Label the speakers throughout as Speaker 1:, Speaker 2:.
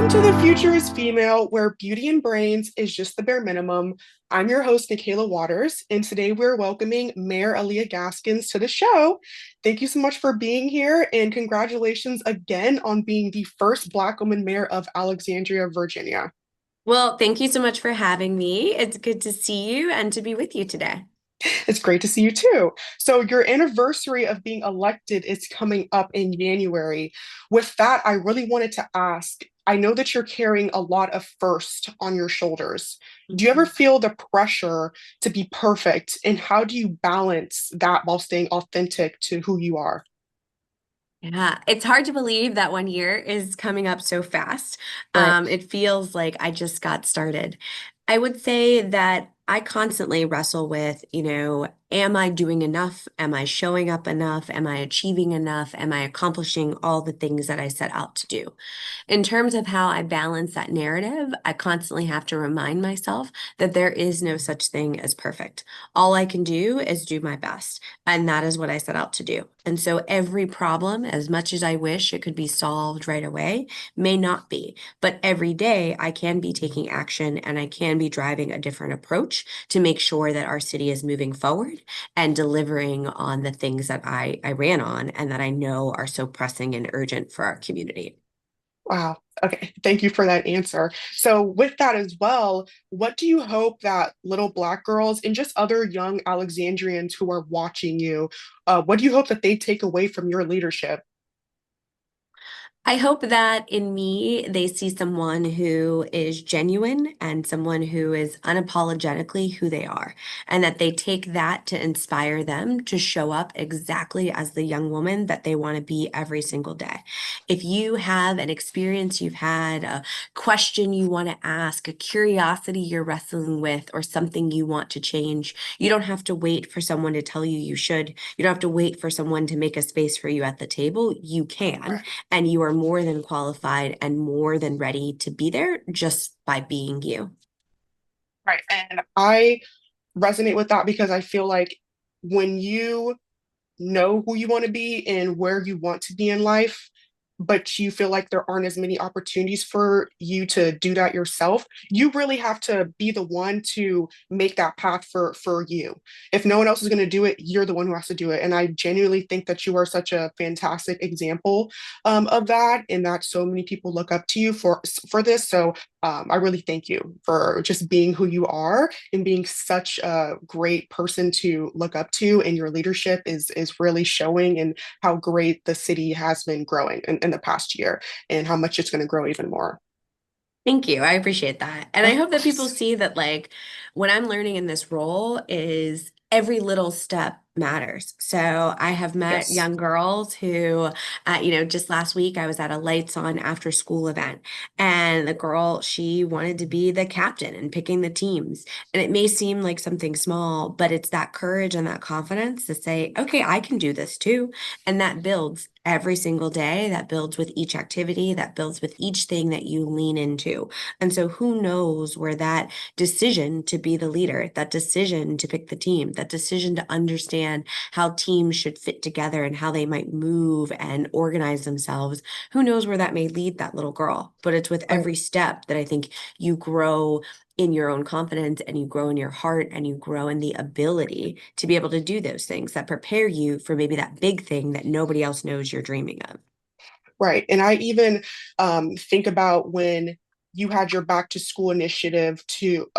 Speaker 1: To The Future is Female, where beauty and brains is just the bare minimum. I'm your host, Nikayla Waters, and today we're welcoming Mayor Alyia Gaskins to the show. Thank you so much for being here, and congratulations again on being the first Black woman mayor of Alexandria, Virginia.
Speaker 2: Well, thank you so much for having me. It's good to see you and to be with you today.
Speaker 1: It's great to see you too. So, your anniversary of being elected is coming up in January. With that, I really wanted to ask, I know that you're carrying a lot of first on your shoulders. Do you ever
Speaker 2: Mhm.
Speaker 1: feel the pressure to be perfect? And how do you balance that while staying authentic to who you are?
Speaker 2: Yeah, it's hard to believe that 1 year is coming up so fast.
Speaker 1: Right.
Speaker 2: It feels like I just got started. I would say that I constantly wrestle with, am I doing enough? Am I showing up enough? Am I achieving enough? Am I accomplishing all the things that I set out to do? In terms of how I balance that narrative, I constantly have to remind myself that there is no such thing as perfect. All I can do is do my best. And that is what I set out to do. And so every problem, as much as I wish it could be solved right away, may not be. But every day I can be taking action and I can be driving a different approach to make sure that our city is moving forward and delivering on the things that I ran on and that I know are so pressing and urgent for our community.
Speaker 1: Wow. Okay. Thank you for that answer. So, with that as well, what do you hope that little Black girls and just other young Alexandrians who are watching you, what do you hope that they take away from your leadership?
Speaker 2: I hope that in me, they see someone who is genuine and someone who is unapologetically who they are, and that they take that to inspire them to show up exactly as the young woman that they want to be every single day. If you have an experience you've had, a question you want to ask, a curiosity you're wrestling with, or something you want to change, you don't have to wait for someone to tell you you should. You don't have to wait for someone to make a space for you at the table. You can, and you are more than qualified and more than ready to be there just by being you.
Speaker 1: Right. And I resonate with that because I feel like when you know who you want to be and where you want to be in life, but you feel like there aren't as many opportunities for you to do that yourself, you really have to be the one to make that path for you. If no one else is going to do it, you're the one who has to do it. And I genuinely think that you are such a fantastic example of that, and that so many people look up to you for this. So I really thank you for just being who you are and being such a great person to look up to. And your leadership is really showing and how great the city has been growing in the past year and how much it's going to grow even more.
Speaker 2: Thank you. I appreciate that. And I
Speaker 1: Of
Speaker 2: hope that people
Speaker 1: course.
Speaker 2: see that, like, what I'm learning in this role is every little step matters. So I have met
Speaker 1: Yes.
Speaker 2: young girls who, just last week I was at a lights on after school event, and the girl, she wanted to be the captain and picking the teams. And it may seem like something small, but it's that courage and that confidence to say, okay, I can do this too. And that builds every single day, that builds with each activity, that builds with each thing that you lean into. And so who knows where that decision to be the leader, that decision to pick the team, that decision to understand how teams should fit together and how they might move and organize themselves, who knows where that may lead that little girl. But it's with
Speaker 1: Right.
Speaker 2: every step that I think you grow in your own confidence and you grow in your heart and you grow in the ability to be able to do those things that prepare you for maybe that big thing that nobody else knows you're dreaming of.
Speaker 1: Right. And I even think about when you had your back to school initiative to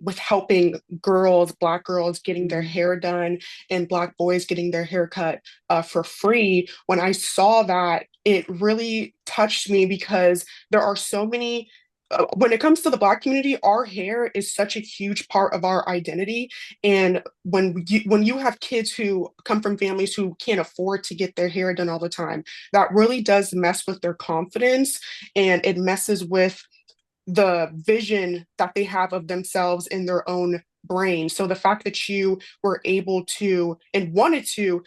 Speaker 1: with helping girls, Black girls getting their
Speaker 2: Mhm.
Speaker 1: hair done and Black boys getting their hair cut for free. When I saw that, it really touched me because there are so many. When it comes to the Black community, our hair is such a huge part of our identity. And when you have kids who come from families who can't afford to get their hair done all the time, that really does mess with their confidence, and it messes with the vision that they have of themselves in their own brain. So the fact that you were able to and wanted to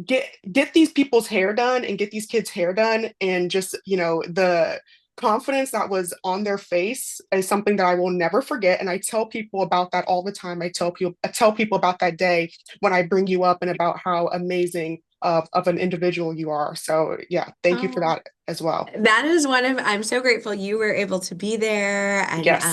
Speaker 1: get these people's hair done and get these kids hair done, and just the confidence that was on their face is something that I will never forget. And I tell people about that all the time. I tell people about that day when I bring you up and about how amazing of an individual you are. So yeah, thank you for
Speaker 2: Oh,
Speaker 1: that as well.
Speaker 2: that is one of, I'm so grateful you were able to be there. And
Speaker 1: Yes.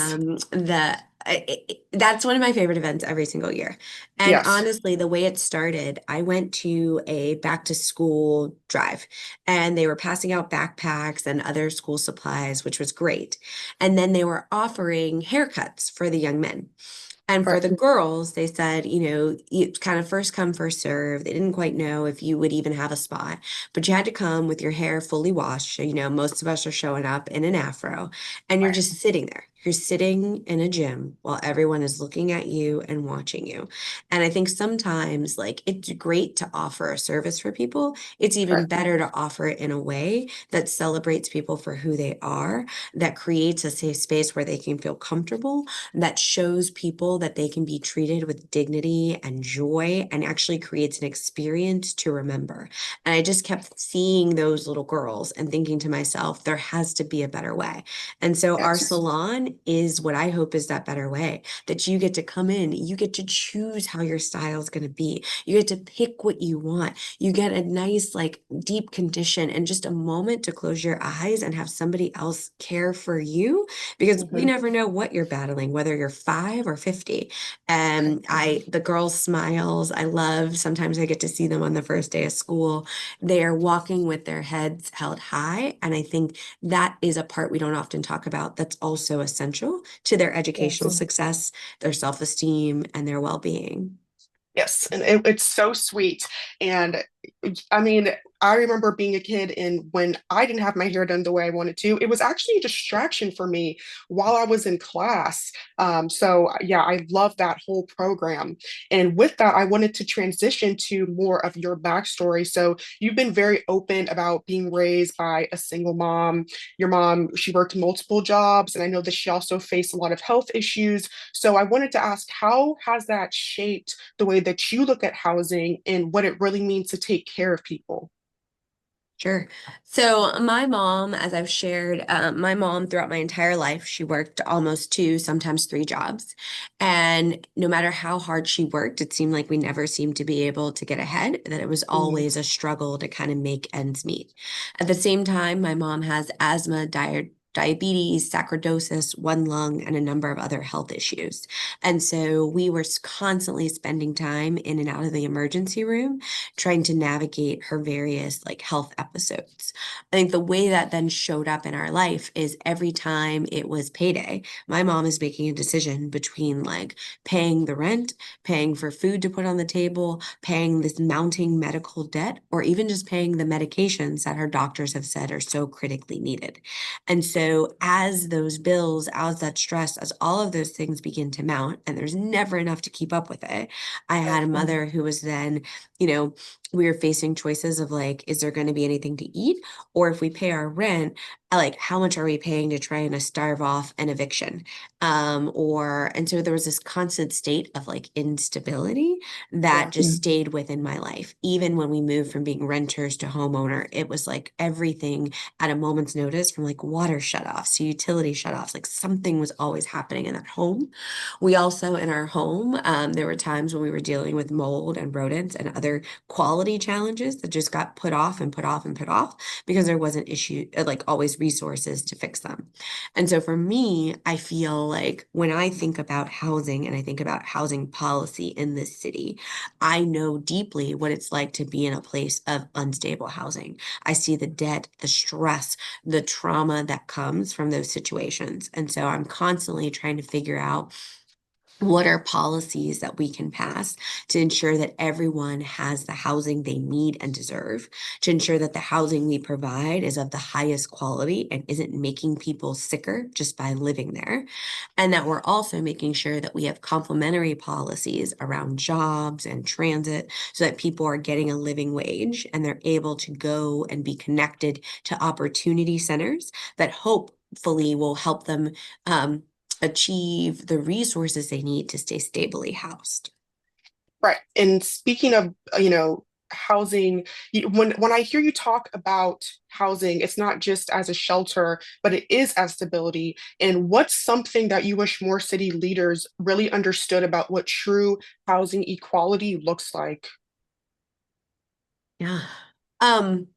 Speaker 2: that's one of my favorite events every single year. And
Speaker 1: Yes.
Speaker 2: honestly, the way it started, I went to a back to school drive and they were passing out backpacks and other school supplies, which was great. And then they were offering haircuts for the young men. And for
Speaker 1: Right.
Speaker 2: the girls, they said, it's kind of first come, first serve. They didn't quite know if you would even have a spot, but you had to come with your hair fully washed. So, most of us are showing up in an afro and you're
Speaker 1: Right.
Speaker 2: just sitting there. You're sitting in a gym while everyone is looking at you and watching you. And I think sometimes, like, it's great to offer a service for people. It's even
Speaker 1: Right.
Speaker 2: better to offer it in a way that celebrates people for who they are, that creates a safe space where they can feel comfortable, that shows people that they can be treated with dignity and joy and actually creates an experience to remember. And I just kept seeing those little girls and thinking to myself, there has to be a better way. And so our
Speaker 1: Yes.
Speaker 2: salon is what I hope is that better way, that you get to come in, you get to choose how your style is going to be. You get to pick what you want. You get a nice, like, deep condition and just a moment to close your eyes and have somebody else care for you because we
Speaker 1: Hmm.
Speaker 2: never know what you're battling, whether you're 5 or 50.
Speaker 1: Right.
Speaker 2: And the girls' smiles, I love. Sometimes I get to see them on the first day of school. They are walking with their heads held high. And I think that is a part we don't often talk about that's also essential to their educational
Speaker 1: Yes.
Speaker 2: success, their self-esteem, and their well-being.
Speaker 1: Yes, and it's so sweet. And I mean, I remember being a kid and when I didn't have my hair done the way I wanted to, it was actually a distraction for me while I was in class. So yeah, I love that whole program. And with that, I wanted to transition to more of your backstory. So you've been very open about being raised by a single mom. Your mom, she worked multiple jobs, and I know that she also faced a lot of health issues. So I wanted to ask, how has that shaped the way that you look at housing and what it really means to take care of people?
Speaker 2: Sure. So my mom, as I've shared, my mom throughout my entire life, she worked almost two, sometimes three jobs. And no matter how hard she worked, it seemed like we never seemed to be able to get ahead, that it was
Speaker 1: Mm.
Speaker 2: always a struggle to kind of make ends meet. At the same time, my mom has asthma, diabetes, sarcoidosis, one lung, and a number of other health issues. And so we were constantly spending time in and out of the emergency room trying to navigate her various like health episodes. I think the way that then showed up in our life is every time it was payday, my mom is making a decision between like paying the rent, paying for food to put on the table, paying this mounting medical debt, or even just paying the medications that her doctors have said are so critically needed. And so, as those bills, as that stress, as all of those things begin to mount, and there's never enough to keep up with it, I had
Speaker 1: Right.
Speaker 2: a mother who was then, you know, we were facing choices of like, is there going to be anything to eat? Or if we pay our rent, like, how much are we paying to try and starve off an eviction? And so there was this constant state of like instability that
Speaker 1: Yeah.
Speaker 2: just stayed within my life. Even when we moved from being renters to homeowner, it was like everything at a moment's notice from like water shutoffs to utility shutoffs, like something was always happening in that home. We also, in our home, there were times when we were dealing with mold and rodents and other quality challenges that just got put off and put off and put off because there wasn't like always resources to fix them. And so for me, I feel like when I think about housing and I think about housing policy in this city, I know deeply what it's like to be in a place of unstable housing. I see the debt, the stress, the trauma that comes from those situations. And so I'm constantly trying to figure out what are policies that we can pass to ensure that everyone has the housing they need and deserve, to ensure that the housing we provide is of the highest quality and isn't making people sicker just by living there, and that we're also making sure that we have complementary policies around jobs and transit so that people are getting a living wage and they're able to go and be connected to opportunity centers that hopefully will help them achieve the resources they need to stay stably housed.
Speaker 1: Right. And speaking of, housing, when I hear you talk about housing, it's not just as a shelter, but it is as stability. And what's something that you wish more city leaders really understood about what true housing equality looks like?
Speaker 2: Yeah. Um,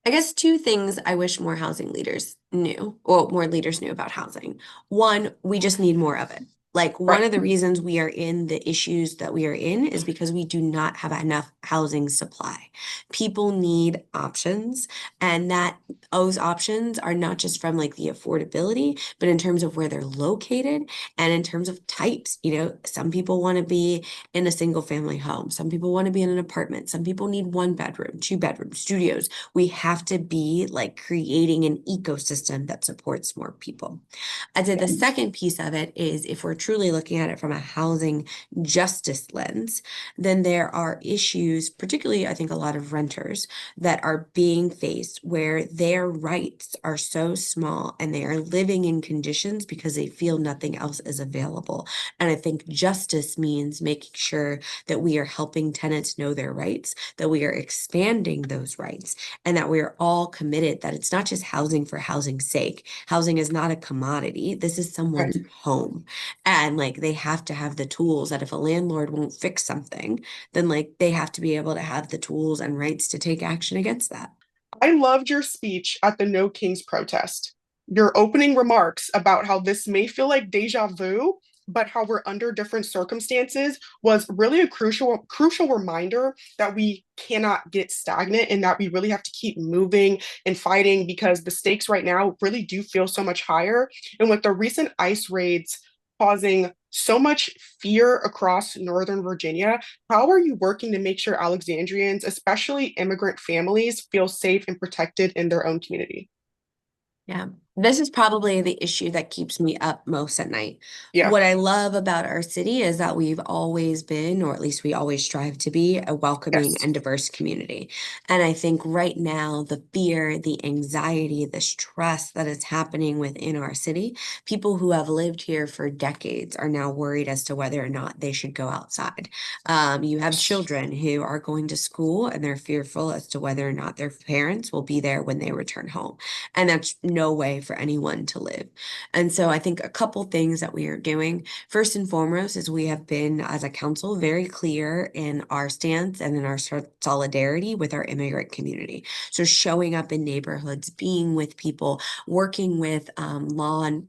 Speaker 2: I guess two things I wish more housing leaders knew, or more leaders knew about housing. One, we just need more of it. Like one
Speaker 1: Right.
Speaker 2: of the reasons we are in the issues that we are in is because we do not have enough housing supply. People need options, and that those options are not just from like the affordability, but in terms of where they're located and in terms of types. You know, some people want to be in a single family home, some people want to be in an apartment, some people need one bedroom, two bedroom studios. We have to be like creating an ecosystem that supports more people. I'd say the second piece of it is if we're truly looking at it from a housing justice lens, then there are issues, particularly I think a lot of renters that are being faced where their rights are so small and they are living in conditions because they feel nothing else is available. And I think justice means making sure that we are helping tenants know their rights, that we are expanding those rights, and that we are all committed that it's not just housing for housing's sake. Housing is not a commodity. This is someone's
Speaker 1: Right.
Speaker 2: home. And like they have to have the tools that if a landlord won't fix something, then like they have to be able to have the tools and rights to take action against that.
Speaker 1: I loved your speech at the No Kings protest. Your opening remarks about how this may feel like deja vu, but how we're under different circumstances was really a crucial reminder that we cannot get stagnant and that we really have to keep moving and fighting because the stakes right now really do feel so much higher. And with the recent ICE raids causing so much fear across Northern Virginia, how are you working to make sure Alexandrians, especially immigrant families, feel safe and protected in their own community?
Speaker 2: Yeah, this is probably the issue that keeps me up most at night.
Speaker 1: Yeah.
Speaker 2: What I love about our city is that we've always been, or at least we always strive to be, a welcoming
Speaker 1: Yes.
Speaker 2: and diverse community. And I think right now, the fear, the anxiety, the stress that is happening within our city, people who have lived here for decades are now worried as to whether or not they should go outside. You have children who are going to school and they're fearful as to whether or not their parents will be there when they return home. And that's no way for anyone to live. And so I think a couple things that we are doing, first and foremost, is we have been, as a council, very clear in our stance and in our solidarity with our immigrant community. So showing up in neighborhoods, being with people, working with law and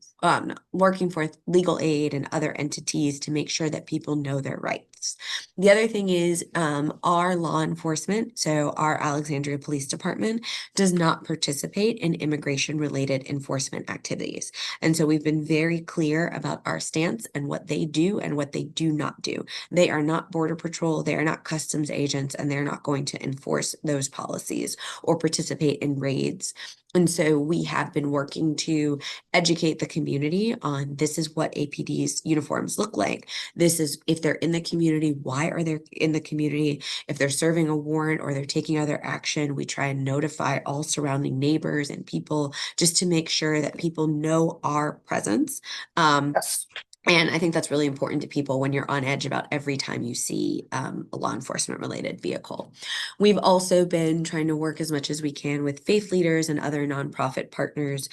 Speaker 2: working for legal aid and other entities to make sure that people know their rights. The other thing is our law enforcement, so our Alexandria Police Department, does not participate in immigration related enforcement activities. And so we've been very clear about our stance and what they do and what they do not do. They are not Border Patrol, they are not customs agents, and they're not going to enforce those policies or participate in raids. And so we have been working to educate the community on this is what APD's uniforms look like. This is if they're in the community, why are they in the community? If they're serving a warrant or they're taking other action, we try and notify all surrounding neighbors and people just to make sure that people know our presence. Um,
Speaker 1: Yes.
Speaker 2: and I think that's really important to people when you're on edge about every time you see a law enforcement related vehicle. We've also been trying to work as much as we can with faith leaders and other nonprofit partners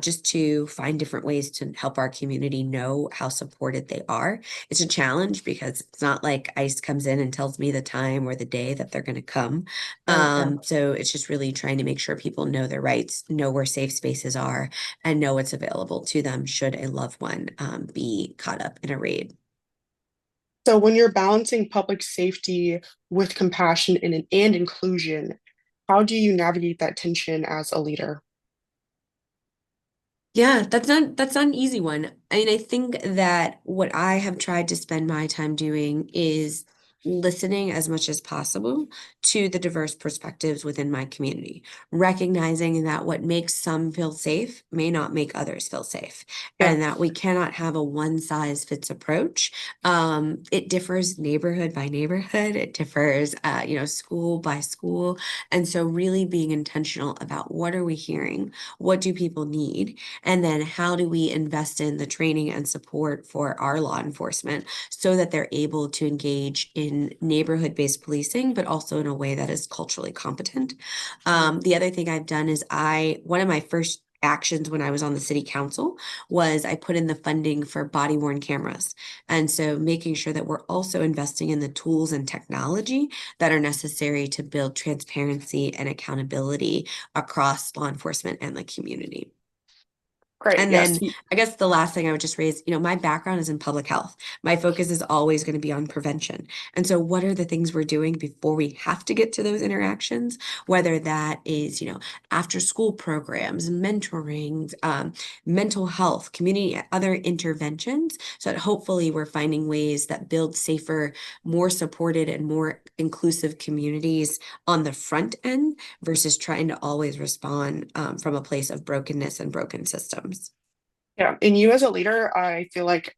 Speaker 2: just to find different ways to help our community know how supported they are. It's a challenge because it's not like ICE comes in and tells me the time or the day that they're going to come.
Speaker 1: Right. Yeah.
Speaker 2: So it's just really trying to make sure people know their rights, know where safe spaces are, and know what's available to them should a loved one be caught up in a raid.
Speaker 1: So when you're balancing public safety with compassion and inclusion, how do you navigate that tension as a leader?
Speaker 2: Yeah, that's not an easy one. I mean, I think that what I have tried to spend my time doing is listening as much as possible to the diverse perspectives within my community, recognizing that what makes some feel safe may not make others feel safe,
Speaker 1: Yeah.
Speaker 2: and that we cannot have a one size fits approach. It differs neighborhood by neighborhood, it differs, school by school. And so really being intentional about what are we hearing? What do people need? And then how do we invest in the training and support for our law enforcement so that they're able to engage in neighborhood-based policing, but also in a way that is culturally competent? The other thing I've done is one of my first actions when I was on the city council was I put in the funding for body worn cameras. And so making sure that we're also investing in the tools and technology that are necessary to build transparency and accountability across law enforcement and the community.
Speaker 1: Great.
Speaker 2: And
Speaker 1: Yes.
Speaker 2: then I guess the last thing I would just raise, my background is in public health. My focus is always going to be on prevention. And so what are the things we're doing before we have to get to those interactions? Whether that is, after school programs, mentoring, mental health, community, other interventions, so that hopefully we're finding ways that build safer, more supported and more inclusive communities on the front end versus trying to always respond from a place of brokenness and broken systems.
Speaker 1: Yeah. And you as a leader, I feel like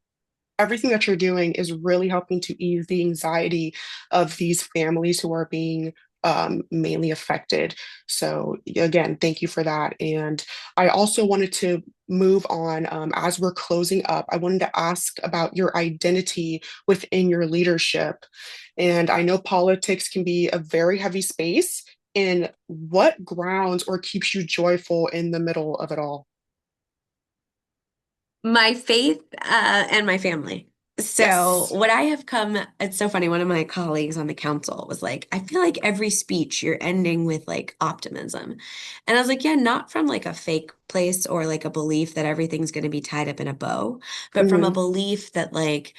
Speaker 1: everything that you're doing is really helping to ease the anxiety of these families who are being mainly affected. So, again, thank you for that. And I also wanted to move on as we're closing up. I wanted to ask about your identity within your leadership. And I know politics can be a very heavy space. And what grounds or keeps you joyful in the middle of it all?
Speaker 2: My faith and my family. So,
Speaker 1: Yes.
Speaker 2: what I have come, it's so funny. One of my colleagues on the council was like, I feel like every speech you're ending with like optimism. And I was like, yeah, not from like a fake place or like a belief that everything's going to be tied up in a bow, but from a
Speaker 1: Mhm.
Speaker 2: belief that like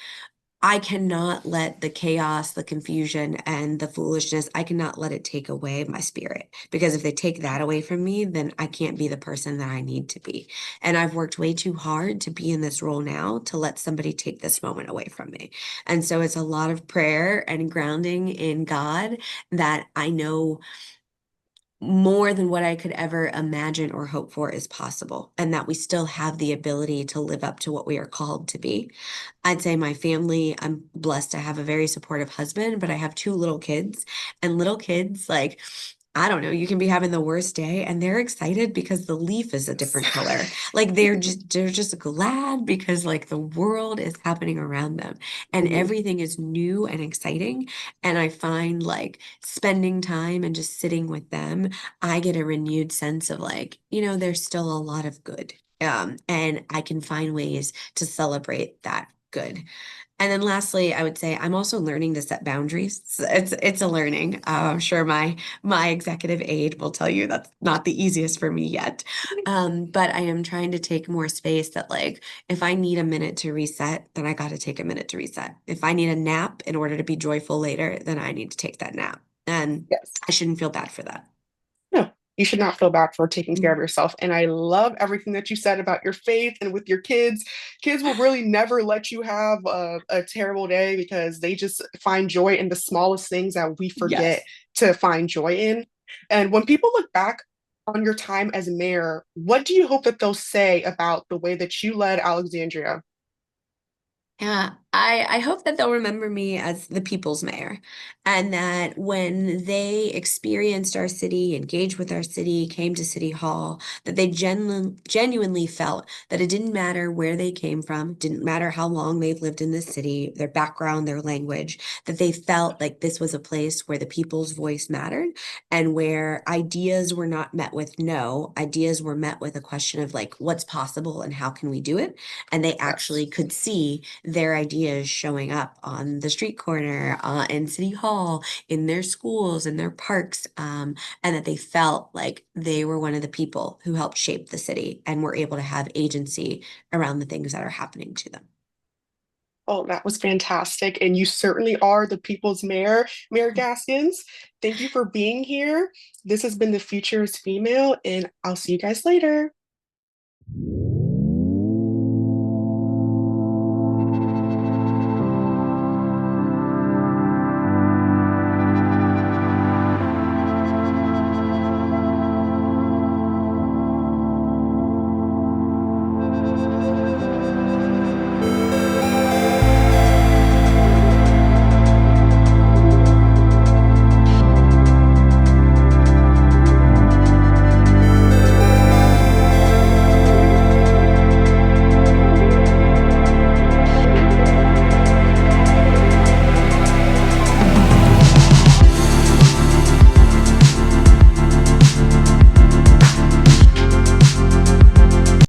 Speaker 2: I cannot let the chaos, the confusion, and the foolishness, I cannot let it take away my spirit. Because if they take that away from me, then I can't be the person that I need to be. And I've worked way too hard to be in this role now to let somebody take this moment away from me. And so it's a lot of prayer and grounding in God that I know more than what I could ever imagine or hope for is possible, and that we still have the ability to live up to what we are called to be. I'd say my family, I'm blessed to have a very supportive husband, but I have two little kids, and little kids, like, I don't know, you can be having the worst day and they're excited because the leaf is a
Speaker 1: Yes.
Speaker 2: different color. Like they're just glad because like the world is happening around them and
Speaker 1: Mhm.
Speaker 2: everything is new and exciting. And I find like spending time and just sitting with them, I get a renewed sense of like, there's still a lot of good. And I can find ways to celebrate that good. And then lastly, I would say I'm also learning to set boundaries. It's a learning. I'm sure my executive aide will tell you that's not the easiest for me yet. But I am trying to take more space that like if I need a minute to reset, then I got to take a minute to reset. If I need a nap in order to be joyful later, then I need to take that nap. And
Speaker 1: Yes.
Speaker 2: I shouldn't feel bad for that.
Speaker 1: No, you should not feel bad for taking care of yourself. And I love everything that you said about your faith and with your kids. Kids will really never let you have a terrible day because they just find joy in the smallest things that we forget
Speaker 2: Yes.
Speaker 1: to find joy in. And when people look back on your time as mayor, what do you hope that they'll say about the way that you led Alexandria?
Speaker 2: Yeah, I hope that they'll remember me as the people's mayor and that when they experienced our city, engaged with our city, came to City Hall, that they genuinely felt that it didn't matter where they came from, didn't matter how long they've lived in this city, their background, their language, that they felt like this was a place where the people's voice mattered and where ideas were not met with no, ideas were met with a question of like, what's possible and how can we do it? And they actually
Speaker 1: Yes.
Speaker 2: could see their ideas showing up on the street corner, in City Hall, in their schools, in their parks, and that they felt like they were one of the people who helped shape the city and were able to have agency around the things that are happening to them.
Speaker 1: Oh, that was fantastic. And you certainly are the people's mayor, Mayor Gaskins. Thank you for being here. This has been The Future is Female, and I'll see you guys later.